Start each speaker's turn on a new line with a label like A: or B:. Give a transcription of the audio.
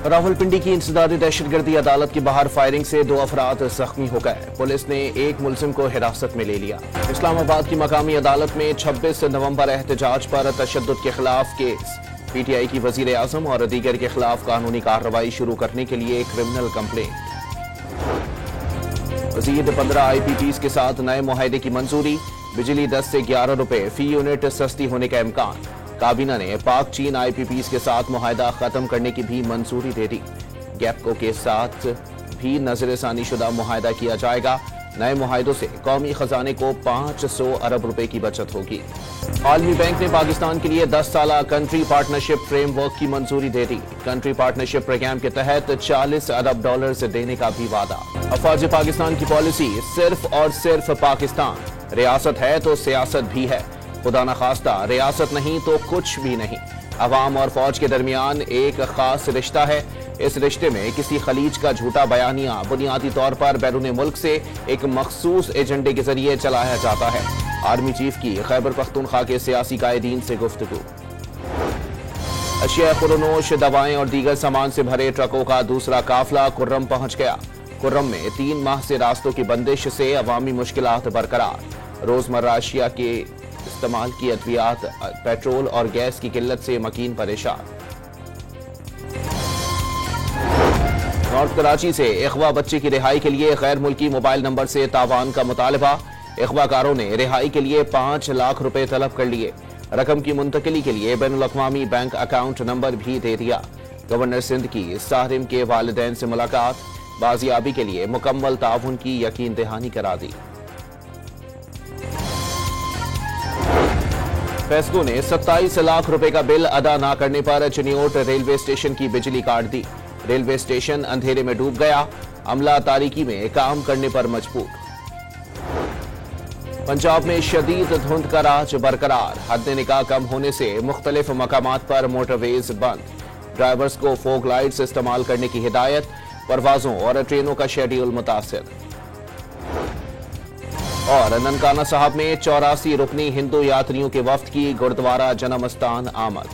A: रावलपिंडी की इंसदादी दहशतगर्दी अदालत के बाहर फायरिंग से 2 अफराद जख्मी हो गए। पुलिस ने एक मुलजिम को हिरासत में ले लिया। इस्लामाबाद की मकामी अदालत में 26 नवंबर एहतजाज पर तशद्दुद के खिलाफ केस। पीटीआई की वजीर आजम और दीगर के खिलाफ कानूनी कार्रवाई शुरू करने के लिए क्रिमिनल कंप्लेंट। मजीद 15 IPPs के साथ नए मुआहदे की मंजूरी। बिजली 10 से 11 रुपए फी यूनिट सस्ती होने का इम्कान। काबीना ने पाक चीन IPPs के साथ मुआहदा खत्म करने की भी मंजूरी दे दी। गैपको के साथ भी नजरसानी शुदा मुआहदा किया जाएगा। नए मुआहदों से कौमी खजाने को 500 अरब रुपए की बचत होगी। आलमी बैंक ने पाकिस्तान के लिए 10 साला कंट्री पार्टनरशिप फ्रेमवर्क की मंजूरी दे दी। कंट्री पार्टनरशिप प्रोग्राम के तहत 40 अरब डॉलर से देने का भी वादा। अफवाज पाकिस्तान की पॉलिसी सिर्फ और सिर्फ पाकिस्तान। रियासत है तो सियासत भी है। खुदा न खास्ता रियासत नहीं तो कुछ भी नहीं। अवाम और फौज के दरमियान एक खास रिश्ता है। इस रिश्ते में किसी खलीज का झूठा बयानिया बुनियादी तौर पर बैरून मुल्क से एक मखसूस एजेंडे के जरिए चलाया जाता है। आर्मी चीफ की खैबर पख्तूनख्वा के सियासी कायदीन से गुफ्तगू। अशिया खुरनोश, दवाएं और दीगर सामान से भरे ट्रकों का दूसरा काफिला कुर्रम पहुंच गया। कुर्रम में 3 माह से रास्तों की बंदिश से अवामी मुश्किलात बरकरार। रोजमर्रा अशिया के इस्तेमाल की अद्वियात, पेट्रोल और गैस की किल्लत से मकीन परेशान। नॉर्थ कराची से अगवा बच्चे की रिहाई के लिए गैर मुल्की मोबाइल नंबर से तावान का मुतालबा। अगवाकारों ने रिहाई के लिए 5 लाख रुपए तलब कर लिए। रकम की मुंतकिली के लिए बैनुल अक़वामी बैंक अकाउंट नंबर भी दे दिया। गवर्नर सिंध की साहिम के वालिदैन से मुलाकात। बाजियाबी के लिए मुकम्मल ताउन की यकीन दहानी करा दी। फैसलों ने 27 लाख रुपए का बिल अदा न करने पर चिन्योट रेलवे स्टेशन की बिजली काट दी। रेलवे स्टेशन अंधेरे में डूब गया। अमला तारीकी में काम करने पर मजबूर। पंजाब में शदीद धुंध का राज बरकरार। हद निकाह कम होने से मुख्तलिफ मकामात पर मोटरवेज बंद। ड्राइवर्स को फोग लाइट्स इस्तेमाल करने की हिदायत। परवाजों और ट्रेनों का शेड्यूल मुतासिर। और ननकाना साहब में 84 रुकनी हिंदू यात्रियों के वफ्द की गुरुद्वारा जनमस्तान आमद।